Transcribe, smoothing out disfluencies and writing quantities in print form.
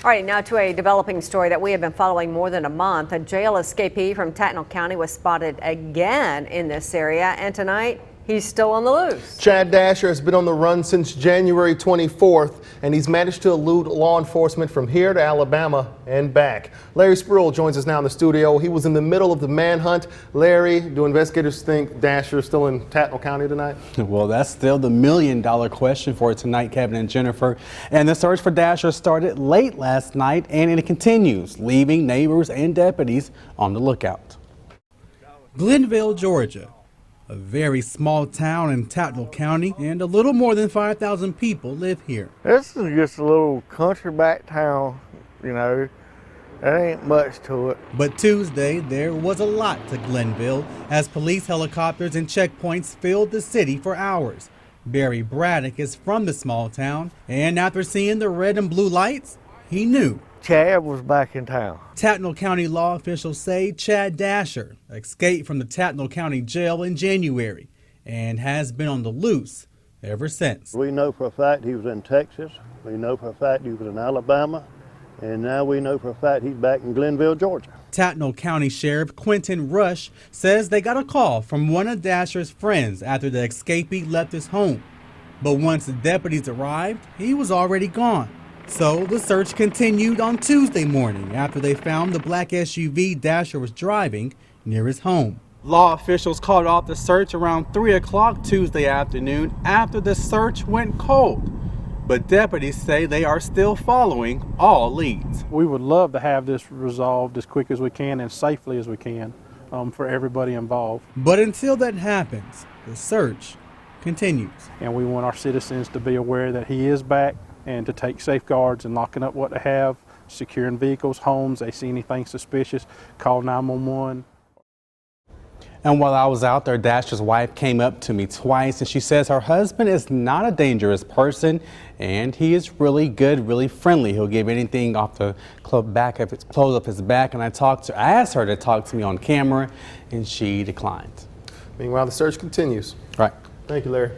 All right, now to a developing story that we have been following more than a month. A jail escapee from Tattnall County was spotted again in this area, and tonight he's still on the loose. Chad Dasher has been on the run since January 24th, and he's managed to elude law enforcement from here to Alabama and back. Larry Spruill joins us now in the studio. He was in the middle of the manhunt. Larry, do investigators think Dasher is still in Tattnall County tonight? Well, that's still the million-dollar question for tonight, Kevin and Jennifer. And the search for Dasher started late last night, and it continues, leaving neighbors and deputies on the lookout. Glenville, Georgia. A very small town in Tattnall County, and a little more than 5,000 people live here. This is just a little country back town, you know. There ain't much to it. But Tuesday, there was a lot to Glenville as police helicopters and checkpoints filled the city for hours. Barry Braddock is from the small town, and after seeing the red and blue lights, he knew Chad was back in town. Tattnall County law officials say Chad Dasher escaped from the Tattnall County jail in January and has been on the loose ever since. We know for a fact he was in Texas. We know for a fact he was in Alabama. And now we know for a fact he's back in Glenville, Georgia. Tattnall County Sheriff Quentin Rush says they got a call from one of Dasher's friends after the escapee left his home. But once the deputies arrived, he was already gone. So the search continued on Tuesday morning after they found the black SUV Dasher was driving near his home. Law officials called off the search around 3 o'clock Tuesday afternoon after the search went cold. But deputies say they are still following all leads. We would love to have this resolved as quick as we can and safely as we can for everybody involved. But until that happens, the search continues. And we want our citizens to be aware that he is back and to take safeguards and locking up what they have, securing vehicles, homes. They see anything suspicious, call 911. And while I was out there, Dasher's wife came up to me twice, and she says her husband is not a dangerous person, and he is really good, really friendly. He'll give anything off the clothes off his back. And I asked her to talk to me on camera, and she declined. Meanwhile, the search continues. Right. Thank you, Larry.